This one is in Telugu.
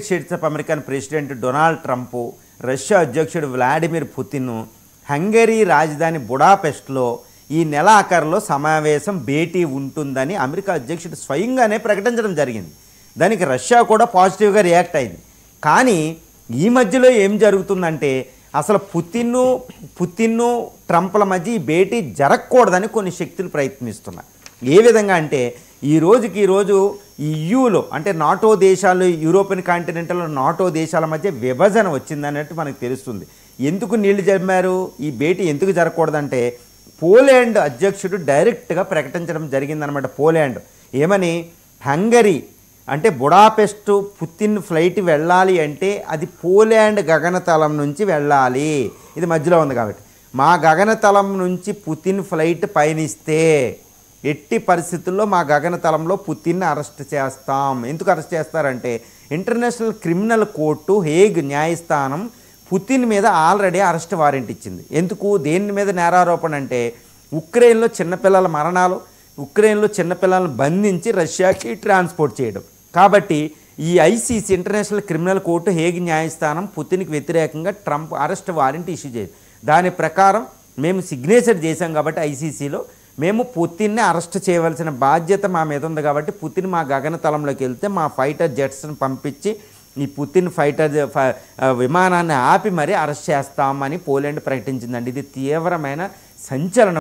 States of American president Donald Trump, Russia అధ్యక్షుడు వ్లాడిమిర్ పుతిన్ హంగరీ రాజధాని బుడాపెస్ట్లో ఈ నెల ఆఖరులో సమావేశం భేటీ ఉంటుందని అమెరికా అధ్యక్షుడు స్వయంగానే ప్రకటించడం జరిగింది. దానికి రష్యా కూడా పాజిటివ్గా రియాక్ట్ అయింది. కానీ ఈ మధ్యలో ఏం జరుగుతుందంటే అసలు పుతిన్ ట్రంప్ల మధ్య ఈ భేటీ జరగకూడదని కొన్ని శక్తులు ప్రయత్నిస్తున్నాయి. ఏ విధంగా అంటే ఈ రోజు ఈయూలో అంటే నాటో దేశాలు, యూరోపియన్ కాంటినెంటల్లో నాటో దేశాల మధ్య విభజన వచ్చిందన్నట్టు మనకు తెలుస్తుంది. ఎందుకు నీళ్లు జమ్మారు, ఈ భేటీ ఎందుకు జరగకూడదంటే పోలాండ్ అధ్యక్షుడు డైరెక్ట్గా ప్రకటించడం జరిగిందనమాట. పోలాండ్ ఏమని, హంగరీ అంటే బుడాపెస్ట్ పుతిన్ ఫ్లైట్ వెళ్ళాలి అంటే అది పోలాండ్ గగనతలం నుంచి వెళ్ళాలి. ఇది మధ్యలో ఉంది కాబట్టి మా గగనతలం నుంచి పుతిన్ ఫ్లైట్ పయనిస్తే ఎట్టి పరిస్థితుల్లో మా గగనతలంలో పుతిన్ని అరెస్ట్ చేస్తాం. ఎందుకు అరెస్ట్ చేస్తారంటే ఇంటర్నేషనల్ క్రిమినల్ కోర్టు హేగ్ న్యాయస్థానం పుతిన్ మీద ఆల్రెడీ అరెస్ట్ వారెంట్ ఇచ్చింది. ఎందుకు, దేని మీద నేరారోపణ అంటే ఉక్రెయిన్లో చిన్నపిల్లల మరణాలు, ఉక్రెయిన్లో చిన్నపిల్లలను బంధించి రష్యాకి ట్రాన్స్పోర్ట్ చేయడం. కాబట్టి ఈ ICC international criminal court Hague న్యాయస్థానం పుతిన్కి వ్యతిరేకంగా ట్రంప్ అరెస్ట్ వారెంట్ ఇష్యూ చేయదు. దాని ప్రకారం మేము సిగ్నేచర్ చేశాం కాబట్టి ఐసీసీలో మేము పుతిన్ని అరెస్ట్ చేయవలసిన బాధ్యత మా మీద ఉంది. కాబట్టి పుతిన్ మా గగనతలంలోకి వెళ్తే మా ఫైటర్ జెట్స్ని పంపించి ఈ పుతిన్ ఫైటర్ విమానాన్ని ఆపి మరీ అరెస్ట్ చేస్తామని పోలాండ్ ప్రకటించిందండి. ఇది తీవ్రమైన సంచలనం.